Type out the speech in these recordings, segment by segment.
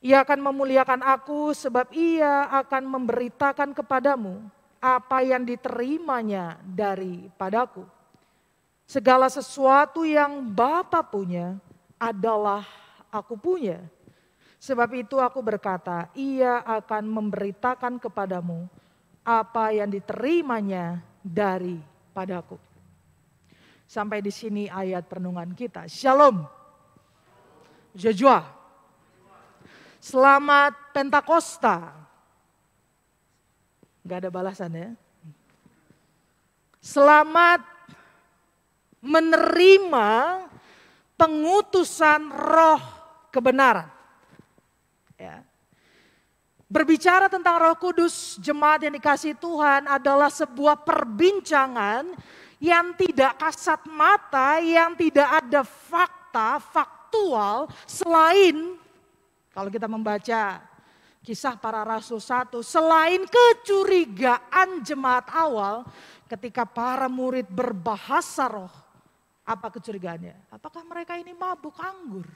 Ia akan memuliakan aku sebab ia akan memberitakan kepadamu apa yang diterimanya daripadaku. Segala sesuatu yang Bapa punya adalah aku punya. Sebab itu aku berkata, ia akan memberitakan kepadamu apa yang diterimanya daripadaku. Sampai di sini ayat perenungan kita. Shalom. Jejua. Selamat Pentakosta. Gak ada balasan ya. Selamat menerima pengutusan roh kebenaran. Ya. Berbicara tentang Roh Kudus, jemaat yang dikasihi Tuhan adalah sebuah perbincangan yang tidak kasat mata, yang tidak ada fakta, faktual selain kalau kita membaca Kisah Para Rasul 1, selain kecurigaan jemaat awal ketika para murid berbahasa roh. Apa kecurigaannya? Apakah mereka ini mabuk anggur?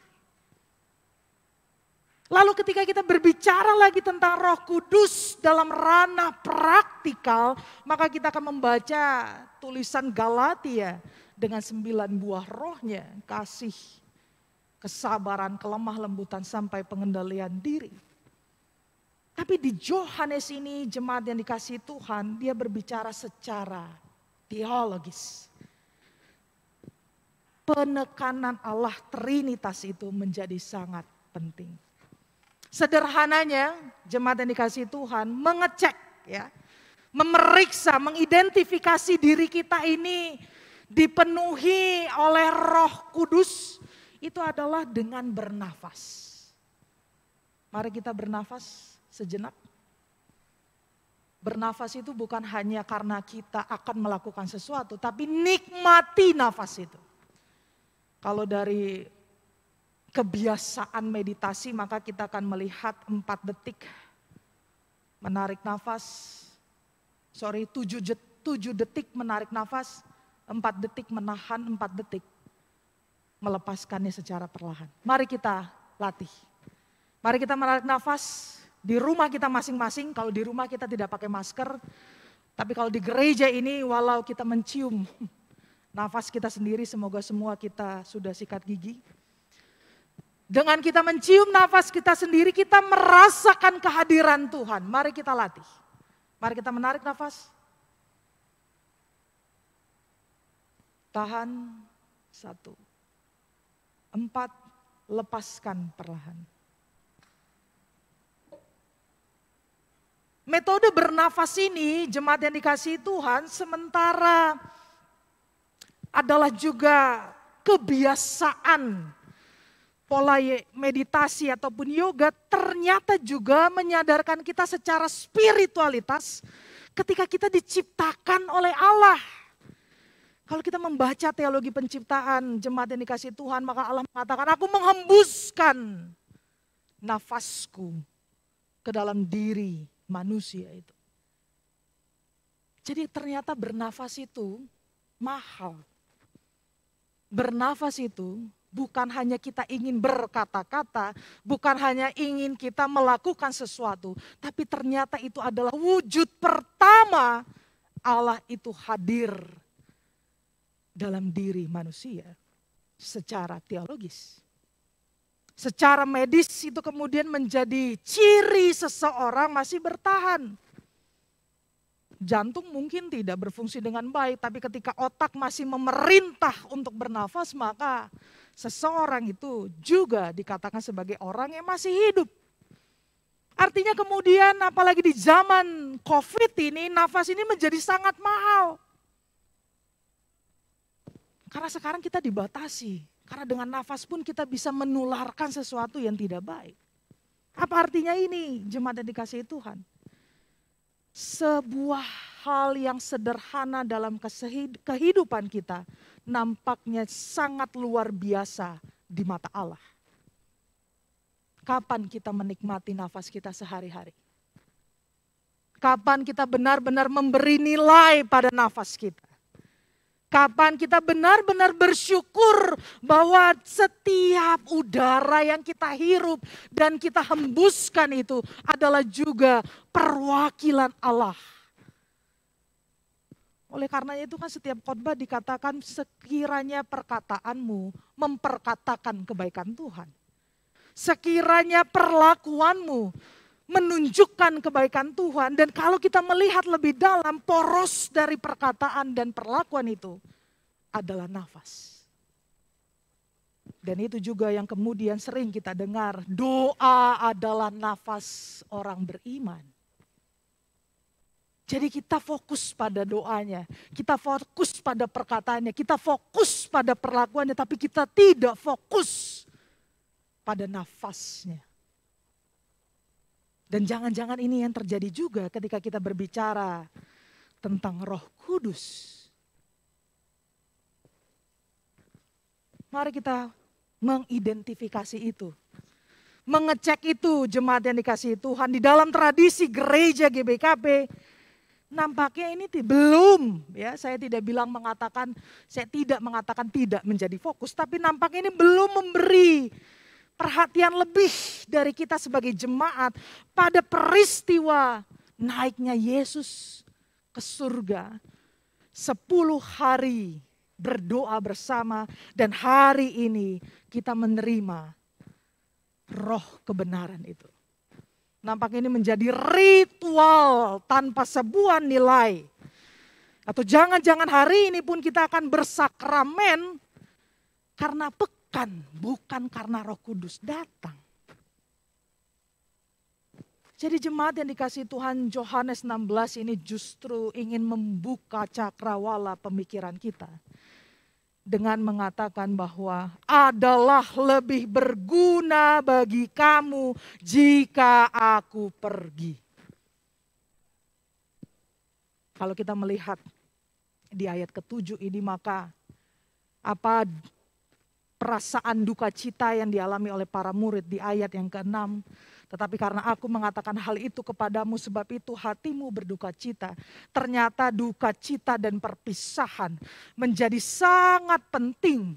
Lalu ketika kita berbicara lagi tentang Roh Kudus dalam ranah praktikal, maka kita akan membaca tulisan Galatia dengan 9 buah rohnya, kasih, kesabaran, kelemah lembutan sampai pengendalian diri. Tapi di Yohanes ini jemaat yang dikasihi Tuhan, dia berbicara secara teologis. Penekanan Allah Trinitas itu menjadi sangat penting. Sederhananya jemaat yang dikasihi Tuhan mengecek ya, memeriksa, mengidentifikasi diri kita ini dipenuhi oleh Roh Kudus itu adalah dengan bernafas. Mari kita bernafas sejenak. Bernafas itu bukan hanya karena kita akan melakukan sesuatu, tapi nikmati nafas itu. Kalau dari kebiasaan meditasi maka kita akan melihat 4 detik menarik nafas. 7 detik menarik nafas, 4 detik menahan, 4 detik melepaskannya secara perlahan. Mari kita latih. Mari kita menarik nafas di rumah kita masing-masing. Kalau di rumah kita tidak pakai masker, tapi kalau di gereja ini walau kita mencium nafas kita sendiri, semoga semua kita sudah sikat gigi. Dengan kita mencium nafas kita sendiri, kita merasakan kehadiran Tuhan. Mari kita latih. Mari kita menarik nafas. Tahan 1, 4, lepaskan perlahan. Metode bernafas ini, jemaat yang dikasihi Tuhan, sementara adalah juga kebiasaan pola meditasi ataupun yoga, ternyata juga menyadarkan kita secara spiritualitas ketika kita diciptakan oleh Allah. Kalau kita membaca teologi penciptaan jemaat yang dikasihi Tuhan, maka Allah mengatakan, aku menghembuskan nafasku ke dalam diri manusia itu. Jadi ternyata bernafas itu mahal. Bernafas itu bukan hanya kita ingin berkata-kata, bukan hanya ingin kita melakukan sesuatu, tapi ternyata itu adalah wujud pertama Allah itu hadir dalam diri manusia secara teologis. Secara medis itu kemudian menjadi ciri seseorang masih bertahan. Jantung mungkin tidak berfungsi dengan baik, tapi ketika otak masih memerintah untuk bernafas, maka seseorang itu juga dikatakan sebagai orang yang masih hidup. Artinya kemudian apalagi di zaman COVID ini, nafas ini menjadi sangat mahal. Karena sekarang kita dibatasi, karena dengan nafas pun kita bisa menularkan sesuatu yang tidak baik. Apa artinya ini, jemaat yang dikasihi Tuhan? Sebuah hal yang sederhana dalam kehidupan kita nampaknya sangat luar biasa di mata Allah. Kapan kita menikmati nafas kita sehari-hari? Kapan kita benar-benar memberi nilai pada nafas kita? Kapan kita benar-benar bersyukur bahwa setiap udara yang kita hirup dan kita hembuskan itu adalah juga perwakilan Allah. Oleh karenanya itu kan setiap khotbah dikatakan sekiranya perkataanmu memperkatakan kebaikan Tuhan. Sekiranya perlakuanmu menunjukkan kebaikan Tuhan. Dan kalau kita melihat lebih dalam, poros dari perkataan dan perlakuan itu adalah nafas. Dan itu juga yang kemudian sering kita dengar, doa adalah nafas orang beriman. Jadi kita fokus pada doanya, kita fokus pada perkataannya, kita fokus pada perlakuannya, tapi kita tidak fokus pada nafasnya. Dan jangan-jangan ini yang terjadi juga ketika kita berbicara tentang Roh Kudus. Mari kita mengidentifikasi itu. Mengecek itu jemaat yang dikasihi Tuhan. Di dalam tradisi gereja GBKP, nampaknya ini belum, ya saya tidak mengatakan tidak menjadi fokus. Tapi nampaknya ini belum memberi perhatian lebih dari kita sebagai jemaat pada peristiwa naiknya Yesus ke surga. 10 hari berdoa bersama dan hari ini kita menerima roh kebenaran itu. Nampaknya ini menjadi ritual tanpa sebuah nilai. Atau jangan-jangan hari ini pun kita akan bersakramen karena bukan karena Roh Kudus datang. Jadi jemaat yang dikasihi Tuhan, Yohanes 16 ini justru ingin membuka cakrawala pemikiran kita. Dengan mengatakan bahwa adalah lebih berguna bagi kamu jika aku pergi. Kalau kita melihat di ayat ke-7 ini, maka apa perasaan duka cita yang dialami oleh para murid di ayat yang ke-6. Tetapi karena aku mengatakan hal itu kepadamu, sebab itu hatimu berduka cita. Ternyata duka cita dan perpisahan menjadi sangat penting.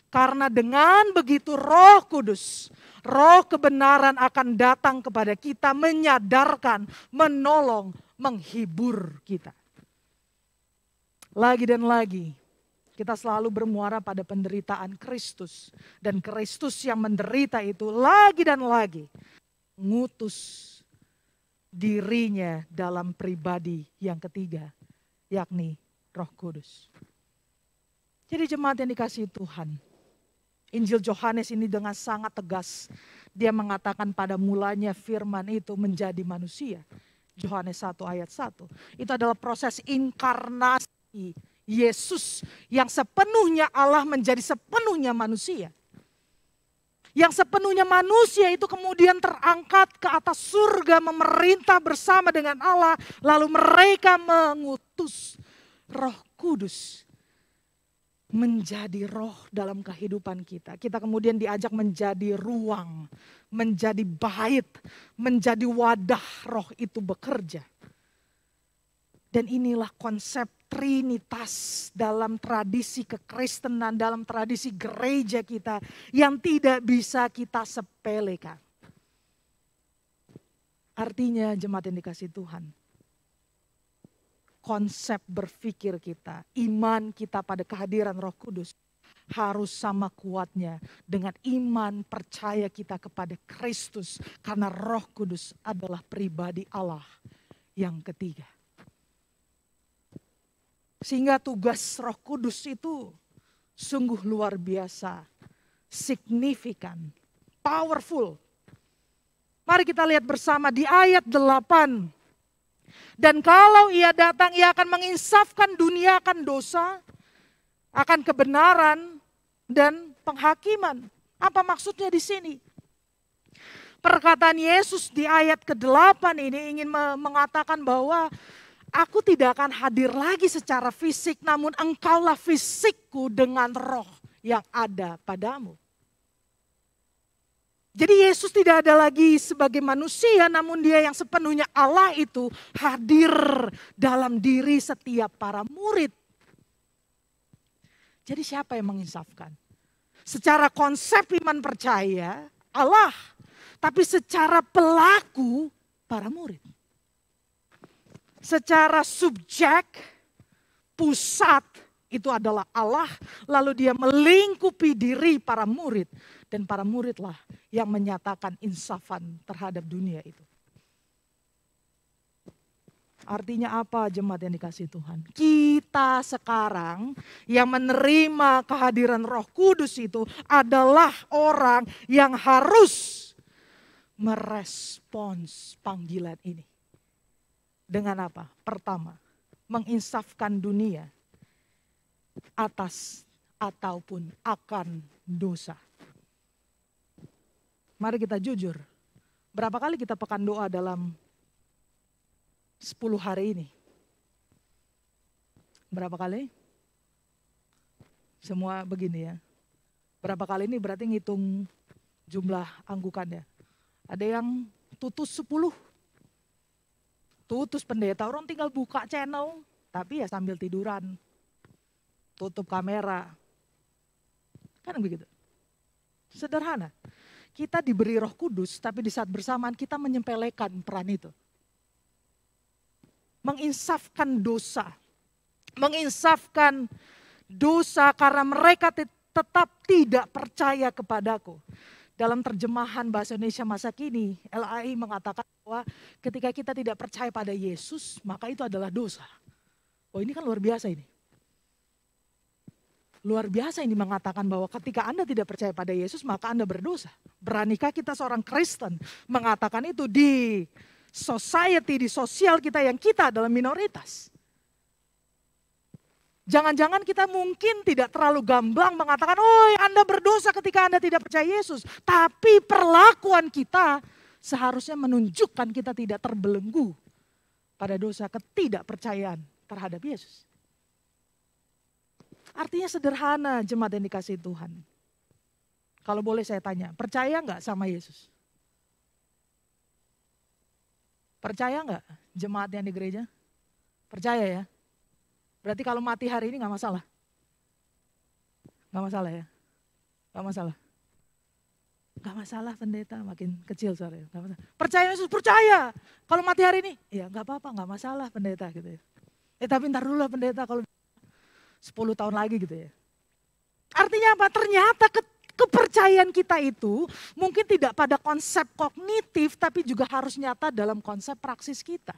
Karena dengan begitu Roh Kudus, Roh kebenaran akan datang kepada kita, menyadarkan, menolong, menghibur kita. Lagi dan lagi, kita selalu bermuara pada penderitaan Kristus. Dan Kristus yang menderita itu lagi dan lagi mengutus dirinya dalam pribadi yang ketiga, yakni Roh Kudus. Jadi jemaat yang dikasihi Tuhan, Injil Yohanes ini dengan sangat tegas. Dia mengatakan pada mulanya firman itu menjadi manusia. Yohanes 1 ayat 1. Itu adalah proses inkarnasi Yesus yang sepenuhnya Allah menjadi sepenuhnya manusia. Yang sepenuhnya manusia itu kemudian terangkat ke atas surga memerintah bersama dengan Allah. Lalu mereka mengutus Roh Kudus menjadi roh dalam kehidupan kita. Kita kemudian diajak menjadi ruang, menjadi bait, menjadi wadah roh itu bekerja. Dan inilah konsep Trinitas dalam tradisi kekristenan, dalam tradisi gereja kita yang tidak bisa kita sepelekan. Artinya jemaat yang dikasihi Tuhan, konsep berpikir kita, iman kita pada kehadiran Roh Kudus harus sama kuatnya dengan iman percaya kita kepada Kristus, karena Roh Kudus adalah pribadi Allah yang ketiga. Sehingga tugas Roh Kudus itu sungguh luar biasa, signifikan, powerful. Mari kita lihat bersama di ayat 8. Dan kalau ia datang, ia akan menginsafkan dunia akan dosa, akan kebenaran, dan penghakiman. Apa maksudnya di sini? Perkataan Yesus di ayat ke-8 ini ingin mengatakan bahwa aku tidak akan hadir lagi secara fisik, namun engkaulah fisikku dengan roh yang ada padamu. Jadi Yesus tidak ada lagi sebagai manusia, namun dia yang sepenuhnya Allah itu hadir dalam diri setiap para murid. Jadi siapa yang menginsafkan? Secara konsep iman percaya Allah, tapi secara pelaku para murid. Secara subjek, pusat itu adalah Allah, lalu dia melingkupi diri para murid. Dan para muridlah yang menyatakan insafan terhadap dunia itu. Artinya apa jemaat yang dikasihi Tuhan? Kita sekarang yang menerima kehadiran Roh Kudus itu adalah orang yang harus merespons panggilan ini. Dengan apa? Pertama, menginsafkan dunia atas ataupun akan dosa. Mari kita jujur, berapa kali kita pekan doa dalam 10 hari ini? Berapa kali? Semua begini ya. Berapa kali ini berarti ngitung jumlah anggukannya. Ada yang tutus 10. Tutus pendeta, orang tinggal buka channel, tapi ya sambil tiduran. Tutup kamera. Kan begitu. Sederhana. Kita diberi Roh Kudus, tapi di saat bersamaan kita menyempelekan peran itu. Menginsafkan dosa. Menginsafkan dosa karena mereka tetap tidak percaya kepadaku. Dalam terjemahan bahasa Indonesia masa kini, LAI mengatakan bahwa ketika kita tidak percaya pada Yesus, maka itu adalah dosa. Oh, ini kan luar biasa ini. Luar biasa ini mengatakan bahwa ketika Anda tidak percaya pada Yesus, maka Anda berdosa. Beranikah kita seorang Kristen mengatakan itu di society, di sosial kita yang kita adalah minoritas? Jangan-jangan kita mungkin tidak terlalu gamblang mengatakan, oh Anda berdosa ketika Anda tidak percaya Yesus. Tapi perlakuan kita seharusnya menunjukkan kita tidak terbelenggu pada dosa ketidakpercayaan terhadap Yesus. Artinya sederhana jemaat yang dikasihi Tuhan. Kalau boleh saya tanya, percaya nggak sama Yesus? Percaya nggak jemaat yang di gereja? Percaya ya? Berarti kalau mati hari ini nggak masalah? Nggak masalah ya? Nggak masalah? Nggak masalah pendeta, makin kecil suaranya. Nggak masalah. Percaya Yesus, percaya. Kalau mati hari ini, ya nggak apa-apa, nggak masalah pendeta gitu ya. Tapi ntar dulu lah pendeta kalau 10 tahun lagi gitu ya. Artinya apa? Ternyata kepercayaan kita itu mungkin tidak pada konsep kognitif, tapi juga harus nyata dalam konsep praksis kita.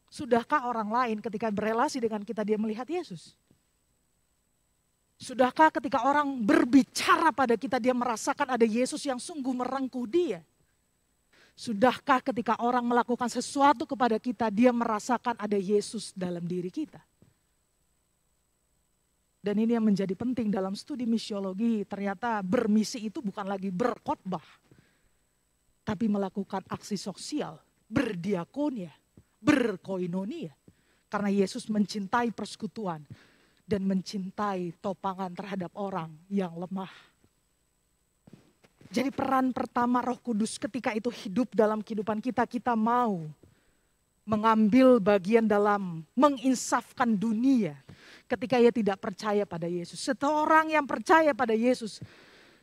Sudahkah orang lain ketika berelasi dengan kita dia melihat Yesus? Sudahkah ketika orang berbicara pada kita dia merasakan ada Yesus yang sungguh merengkuh dia? Sudahkah ketika orang melakukan sesuatu kepada kita dia merasakan ada Yesus dalam diri kita? Dan ini yang menjadi penting dalam studi misiologi, ternyata bermisi itu bukan lagi berkhotbah, tapi melakukan aksi sosial, berdiakonia, berkoinonia. Karena Yesus mencintai persekutuan dan mencintai topangan terhadap orang yang lemah. Jadi peran pertama Roh Kudus ketika itu hidup dalam kehidupan kita, kita mau mengambil bagian dalam menginsafkan dunia. Ketika ia tidak percaya pada Yesus. Seseorang yang percaya pada Yesus,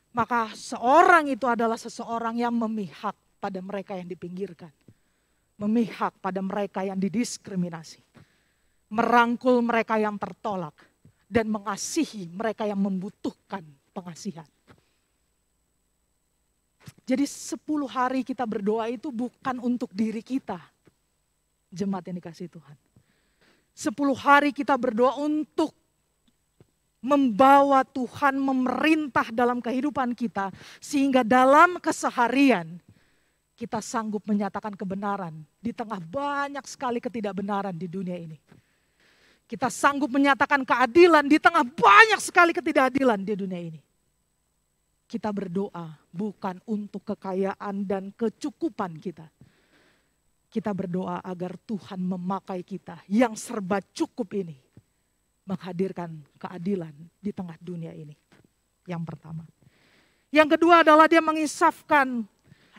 maka seorang itu adalah seseorang yang memihak pada mereka yang dipinggirkan. Memihak pada mereka yang didiskriminasi. Merangkul mereka yang tertolak. Dan mengasihi mereka yang membutuhkan pengasihan. Jadi 10 hari kita berdoa itu bukan untuk diri kita. Jemaat yang dikasihi Tuhan. 10 hari kita berdoa untuk membawa Tuhan memerintah dalam kehidupan kita. Sehingga dalam keseharian kita sanggup menyatakan kebenaran di tengah banyak sekali ketidakbenaran di dunia ini. Kita sanggup menyatakan keadilan di tengah banyak sekali ketidakadilan di dunia ini. Kita berdoa bukan untuk kekayaan dan kecukupan kita. Kita berdoa agar Tuhan memakai kita yang serba cukup ini. Menghadirkan keadilan di tengah dunia ini. Yang pertama. Yang kedua adalah dia menginsafkan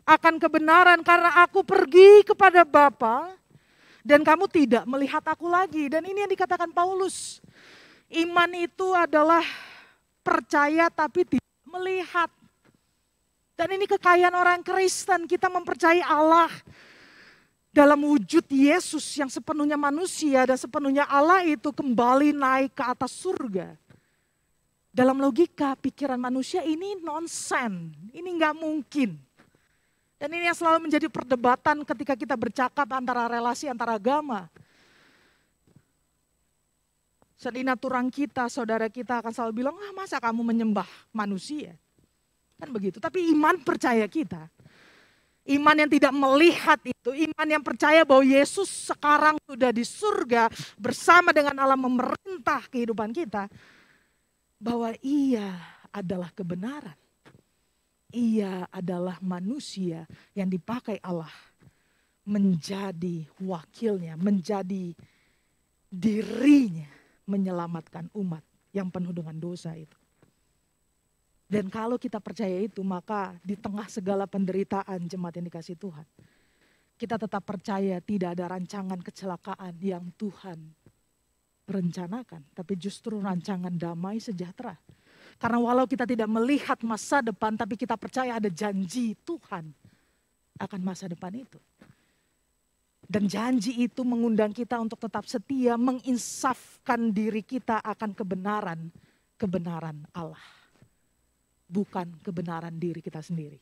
akan kebenaran karena aku pergi kepada Bapa dan kamu tidak melihat aku lagi. Dan ini yang dikatakan Paulus. Iman itu adalah percaya tapi tidak melihat. Dan ini kekayaan orang Kristen, kita mempercayai Allah dalam wujud Yesus yang sepenuhnya manusia dan sepenuhnya Allah itu kembali naik ke atas surga. Dalam logika pikiran manusia ini nonsen, ini nggak mungkin. Dan ini yang selalu menjadi perdebatan ketika kita bercakap antara relasi antara agama. Sedina turang kita, saudara kita akan selalu bilang, masa kamu menyembah manusia? Kan begitu, tapi iman percaya kita. Iman yang tidak melihat itu, iman yang percaya bahwa Yesus sekarang sudah di surga bersama dengan Allah memerintah kehidupan kita. Bahwa ia adalah kebenaran. Ia adalah manusia yang dipakai Allah menjadi wakilnya, menjadi dirinya menyelamatkan umat yang penuh dengan dosa itu. Dan kalau kita percaya itu, maka di tengah segala penderitaan jemaat yang dikasihi Tuhan, kita tetap percaya tidak ada rancangan kecelakaan yang Tuhan rencanakan, tapi justru rancangan damai sejahtera. Karena walau kita tidak melihat masa depan, tapi kita percaya ada janji Tuhan akan masa depan itu. Dan janji itu mengundang kita untuk tetap setia, menginsafkan diri kita akan kebenaran Allah. Bukan kebenaran diri kita sendiri.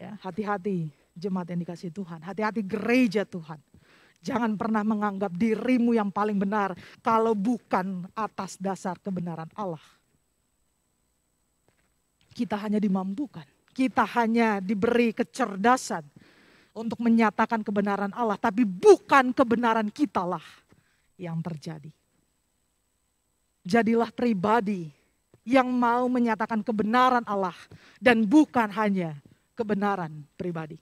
Ya, hati-hati jemaat yang dikasihi Tuhan, hati-hati gereja Tuhan. Jangan pernah menganggap dirimu yang paling benar kalau bukan atas dasar kebenaran Allah. Kita hanya dimampukan, kita hanya diberi kecerdasan untuk menyatakan kebenaran Allah, tapi bukan kebenaran kitalah yang terjadi. Jadilah pribadi yang mau menyatakan kebenaran Allah dan bukan hanya kebenaran pribadi.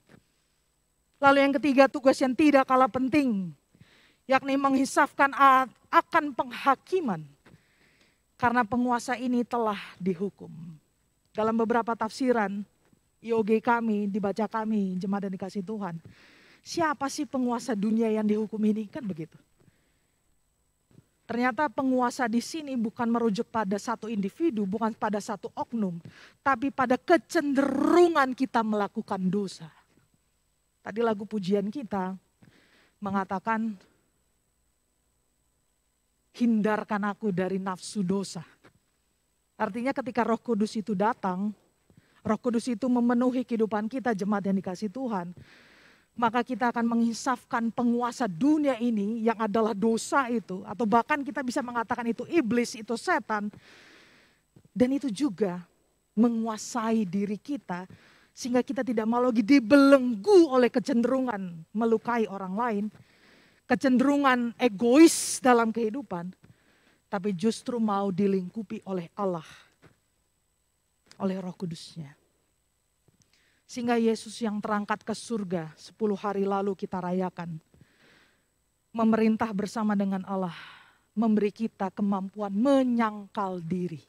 Lalu yang ketiga, tugas yang tidak kalah penting, yakni menghisapkan akan penghakiman. Karena penguasa ini telah dihukum. Dalam beberapa tafsiran, IOG kami, dibaca kami, jemaat yang dikasihi Tuhan. Siapa sih penguasa dunia yang dihukum ini? Kan begitu. Ternyata penguasa di sini bukan merujuk pada satu individu, bukan pada satu oknum. Tapi pada kecenderungan kita melakukan dosa. Tadi lagu pujian kita mengatakan, hindarkan aku dari nafsu dosa. Artinya ketika Roh Kudus itu datang, Roh Kudus itu memenuhi kehidupan kita, jemaat yang dikasihi Tuhan. Maka kita akan menghisapkan penguasa dunia ini yang adalah dosa itu. Atau bahkan kita bisa mengatakan itu iblis, itu setan. Dan itu juga menguasai diri kita. Sehingga kita tidak mau lagi dibelenggu oleh kecenderungan melukai orang lain. Kecenderungan egois dalam kehidupan. Tapi justru mau dilingkupi oleh Allah. Oleh Roh Kudusnya. Sehingga Yesus yang terangkat ke surga 10 hari lalu kita rayakan. Memerintah bersama dengan Allah. Memberi kita kemampuan menyangkal diri.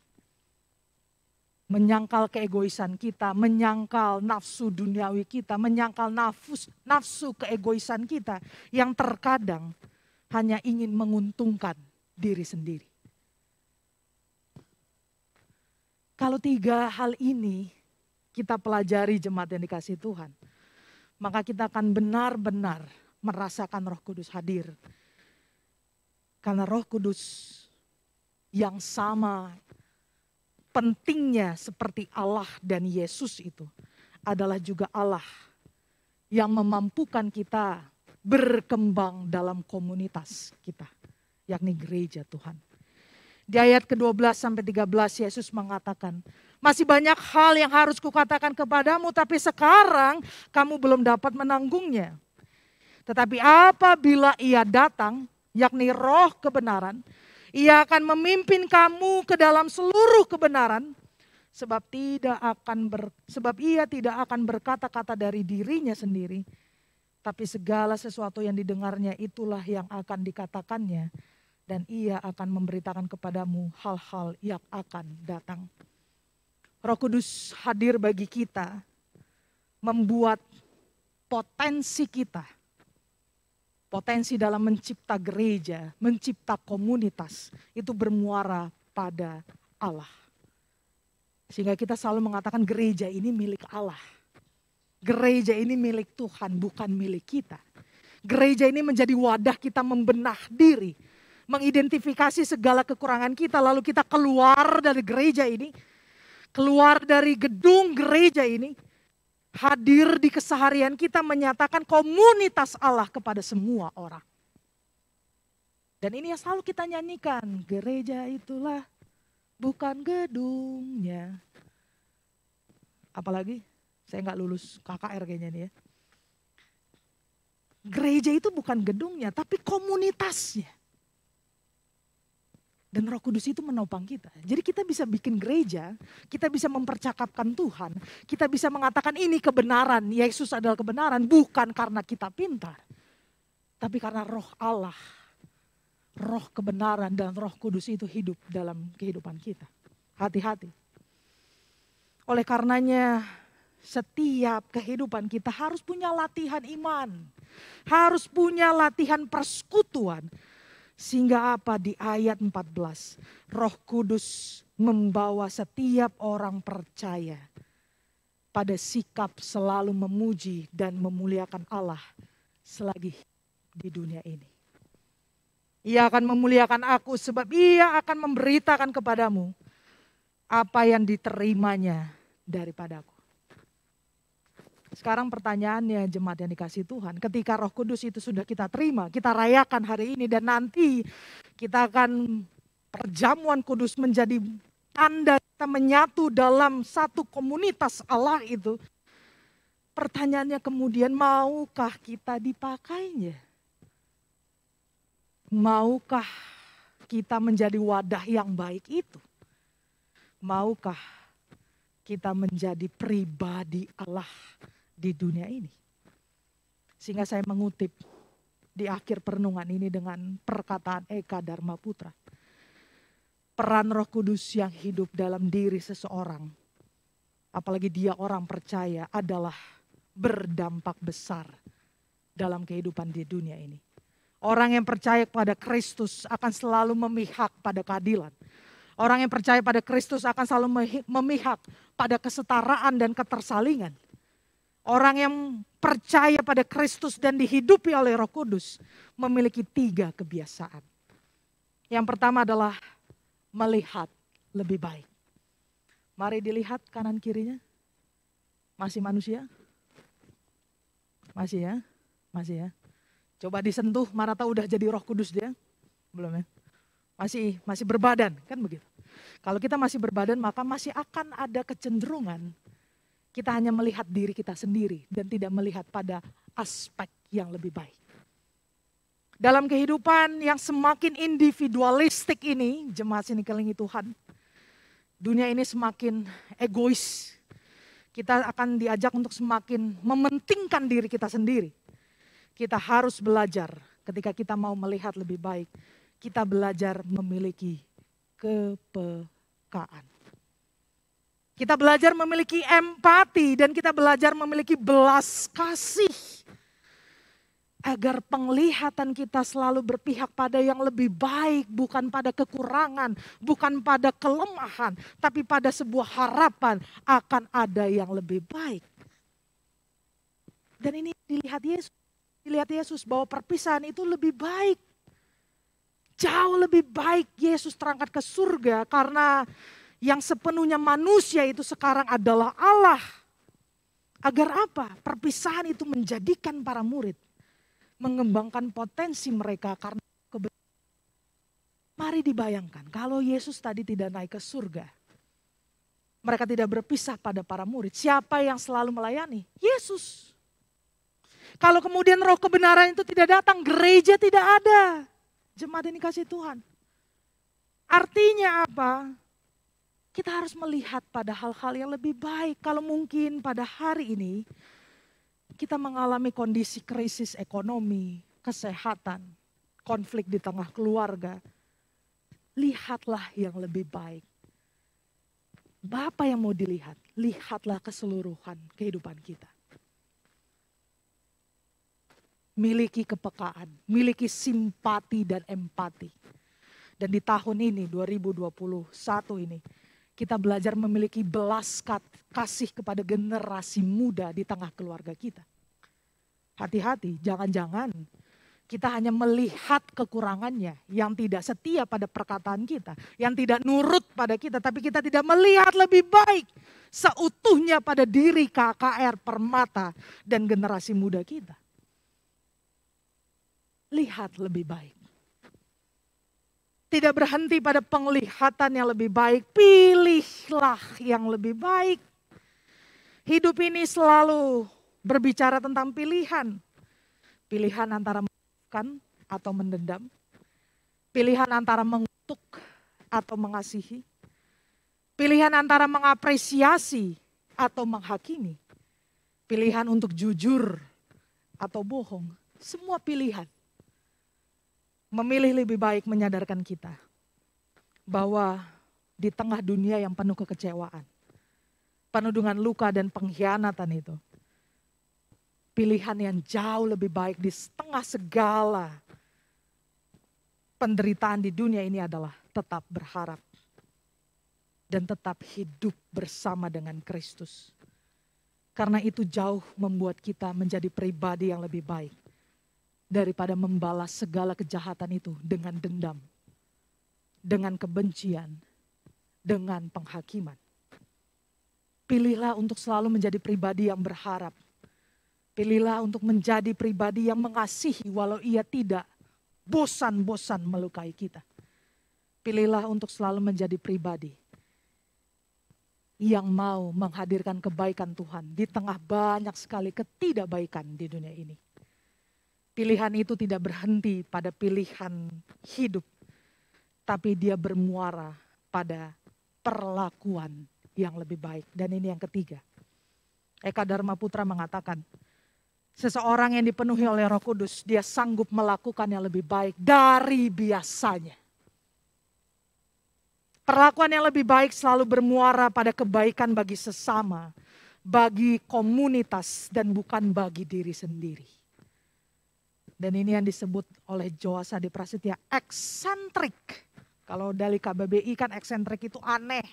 Menyangkal keegoisan kita, menyangkal nafsu duniawi kita, menyangkal nafsu keegoisan kita yang terkadang hanya ingin menguntungkan diri sendiri. Kalau 3 hal ini kita pelajari jemaat yang dikasihi Tuhan, maka kita akan benar-benar merasakan Roh Kudus hadir. Karena Roh Kudus yang sama pentingnya seperti Allah dan Yesus itu adalah juga Allah yang memampukan kita berkembang dalam komunitas kita, yakni gereja Tuhan. Di ayat ke-12 sampai 13 Yesus mengatakan, masih banyak hal yang harus kukatakan kepadamu, tapi sekarang kamu belum dapat menanggungnya. Tetapi apabila Ia datang, yakni Roh kebenaran, Ia akan memimpin kamu ke dalam seluruh kebenaran, sebab Ia tidak akan berkata-kata dari dirinya sendiri, tapi segala sesuatu yang didengarnya itulah yang akan dikatakannya, dan Ia akan memberitakan kepadamu hal-hal yang akan datang. Roh Kudus hadir bagi kita, membuat potensi kita Potensi dalam mencipta gereja, mencipta komunitas, itu bermuara pada Allah. Sehingga kita selalu mengatakan gereja ini milik Allah. Gereja ini milik Tuhan, bukan milik kita. Gereja ini menjadi wadah kita membenah diri, mengidentifikasi segala kekurangan kita, lalu kita keluar dari gereja ini, keluar dari gedung gereja ini, hadir di keseharian kita menyatakan komunitas Allah kepada semua orang. Dan ini yang selalu kita nyanyikan, gereja itulah bukan gedungnya. Apalagi saya nggak lulus KKR kayaknya nih ya. Gereja itu bukan gedungnya tapi komunitasnya. Dan Roh Kudus itu menopang kita. Jadi kita bisa bikin gereja, kita bisa mempercakapkan Tuhan. Kita bisa mengatakan ini kebenaran, Yesus adalah kebenaran. Bukan karena kita pintar. Tapi karena roh Allah, roh kebenaran dan Roh Kudus itu hidup dalam kehidupan kita. Hati-hati. Oleh karenanya setiap kehidupan kita harus punya latihan iman. Harus punya latihan persekutuan. Sehingga apa di ayat 14, Roh Kudus membawa setiap orang percaya pada sikap selalu memuji dan memuliakan Allah selagi di dunia ini. Ia akan memuliakan aku sebab ia akan memberitakan kepadamu apa yang diterimanya daripadaku. Sekarang pertanyaannya jemaat yang dikasihi Tuhan, ketika Roh Kudus itu sudah kita terima, kita rayakan hari ini dan nanti kita akan perjamuan kudus menjadi tanda kita menyatu dalam satu komunitas Allah itu. Pertanyaannya kemudian, maukah kita dipakainya? Maukah kita menjadi wadah yang baik itu? Maukah kita menjadi pribadi Allah di dunia ini? Sehingga saya mengutip di akhir perenungan ini dengan perkataan Eka Dharma Putra. Peran Roh Kudus yang hidup dalam diri seseorang, apalagi dia orang percaya, adalah berdampak besar dalam kehidupan di dunia ini. Orang yang percaya kepada Kristus akan selalu memihak pada keadilan. Orang yang percaya pada Kristus akan selalu memihak pada kesetaraan dan ketersalingan. Orang yang percaya pada Kristus dan dihidupi oleh Roh Kudus memiliki 3 kebiasaan. Yang pertama adalah melihat lebih baik. Mari dilihat kanan kirinya. Masih manusia? Masih ya? Masih ya? Coba disentuh, mana tahu udah jadi Roh Kudus dia? Belum ya? Masih berbadan, kan begitu. Kalau kita masih berbadan maka masih akan ada kecenderungan kita hanya melihat diri kita sendiri dan tidak melihat pada aspek yang lebih baik. Dalam kehidupan yang semakin individualistik ini, jemaat sini kelingi Tuhan, dunia ini semakin egois. Kita akan diajak untuk semakin mementingkan diri kita sendiri. Kita harus belajar ketika kita mau melihat lebih baik. Kita belajar memiliki kepekaan. Kita belajar memiliki empati dan kita belajar memiliki belas kasih. Agar penglihatan kita selalu berpihak pada yang lebih baik, bukan pada kekurangan, bukan pada kelemahan, tapi pada sebuah harapan akan ada yang lebih baik. Dan ini dilihat Yesus bahwa perpisahan itu lebih baik. Jauh lebih baik Yesus terangkat ke surga karena yang sepenuhnya manusia itu sekarang adalah Allah. Agar apa? Perpisahan itu menjadikan para murid mengembangkan potensi mereka karena kebenaran. Mari dibayangkan kalau Yesus tadi tidak naik ke surga. Mereka tidak berpisah pada para murid. Siapa yang selalu melayani? Yesus. Kalau kemudian roh kebenaran itu tidak datang, gereja tidak ada. Jemaat ini kasih Tuhan. Artinya apa? Kita harus melihat pada hal-hal yang lebih baik. Kalau mungkin pada hari ini kita mengalami kondisi krisis ekonomi, kesehatan, konflik di tengah keluarga. Lihatlah yang lebih baik. Apa yang mau dilihat? Lihatlah keseluruhan kehidupan kita. miliki kepekaan, miliki simpati dan empati. Dan di tahun ini 2021 ini kita belajar memiliki belas kasih kepada generasi muda di tengah keluarga kita. Hati-hati, jangan-jangan kita hanya melihat kekurangannya yang tidak setia pada perkataan kita, yang tidak nurut pada kita, tapi kita tidak melihat lebih baik seutuhnya pada diri KKR, Permata, dan generasi muda kita. Lihat lebih baik. Tidak berhenti pada penglihatan yang lebih baik, pilihlah yang lebih baik. Hidup ini selalu berbicara tentang pilihan. Pilihan antara memaafkan atau mendendam. Pilihan antara mengutuk atau mengasihi. Pilihan antara mengapresiasi atau menghakimi. Pilihan untuk jujur atau bohong. Semua pilihan. Memilih lebih baik menyadarkan kita bahwa di tengah dunia yang penuh kekecewaan, penuh dengan luka dan pengkhianatan itu, pilihan yang jauh lebih baik di tengah segala penderitaan di dunia ini adalah tetap berharap dan tetap hidup bersama dengan Kristus. Karena itu jauh membuat kita menjadi pribadi yang lebih baik daripada membalas segala kejahatan itu dengan dendam, dengan kebencian, dengan penghakiman. Pilihlah untuk selalu menjadi pribadi yang berharap. Pilihlah untuk menjadi pribadi yang mengasihi walau ia tidak bosan-bosan melukai kita. Pilihlah untuk selalu menjadi pribadi yang mau menghadirkan kebaikan Tuhan di tengah banyak sekali ketidakbaikan di dunia ini. Pilihan itu tidak berhenti pada pilihan hidup, tapi dia bermuara pada perlakuan yang lebih baik. Dan ini yang ketiga. Eka Dharma Putra mengatakan, seseorang yang dipenuhi oleh Roh Kudus, dia sanggup melakukan yang lebih baik dari biasanya. Perlakuan yang lebih baik selalu bermuara pada kebaikan bagi sesama, bagi komunitas, dan bukan bagi diri sendiri. Dan ini yang disebut oleh Joas Hadi Prasetya eksentrik. Kalau dari KBBI kan eksentrik itu aneh.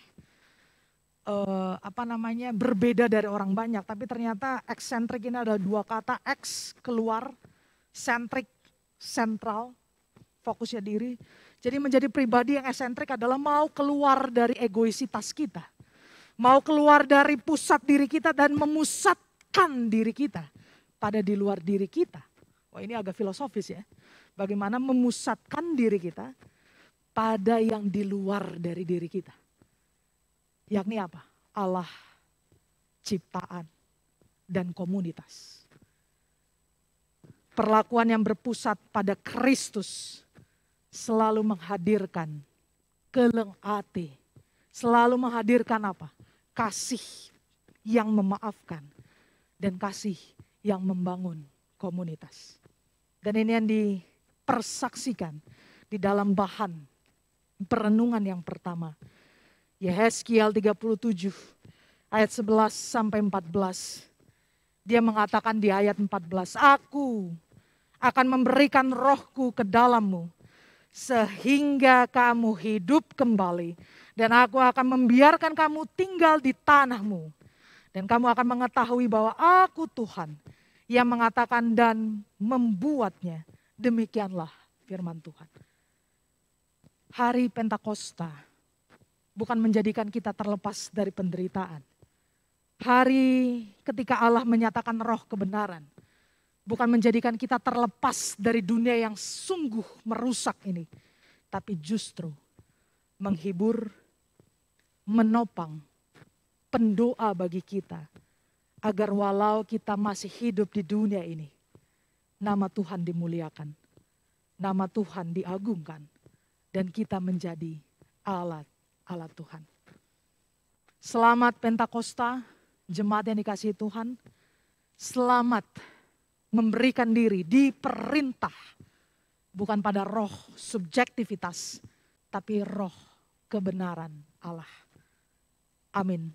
Berbeda dari orang banyak. Tapi ternyata eksentrik ini ada dua kata. Eks keluar, sentrik sentral, fokusnya diri. Jadi menjadi pribadi yang eksentrik adalah mau keluar dari egoisitas kita. Mau keluar dari pusat diri kita dan memusatkan diri kita pada di luar diri kita. Wah, ini agak filosofis ya. Bagaimana memusatkan diri kita pada yang di luar dari diri kita. Yakni apa? Allah, ciptaan, dan komunitas. Perlakuan yang berpusat pada Kristus selalu menghadirkan keleng hati. Selalu menghadirkan apa? Kasih yang memaafkan dan kasih yang membangun komunitas. Dan ini yang dipersaksikan di dalam bahan perenungan yang pertama. Yehezkiel 37 ayat 11 sampai 14. Dia mengatakan di ayat 14, aku akan memberikan rohku ke dalammu sehingga kamu hidup kembali. Dan aku akan membiarkan kamu tinggal di tanahmu. Dan kamu akan mengetahui bahwa aku Tuhan yang mengatakan dan membuatnya. Demikianlah firman Tuhan. Hari Pentakosta bukan menjadikan kita terlepas dari penderitaan. Hari ketika Allah menyatakan roh kebenaran. Bukan menjadikan kita terlepas dari dunia yang sungguh merusak ini. Tapi justru menghibur, menopang, pendoa bagi kita. Agar walau kita masih hidup di dunia ini, nama Tuhan dimuliakan, nama Tuhan diagungkan, dan kita menjadi alat Tuhan. Selamat Pentakosta, jemaat yang dikasihi Tuhan. Selamat memberikan diri, diperintah. Bukan pada roh subjektivitas, tapi roh kebenaran Allah. Amin.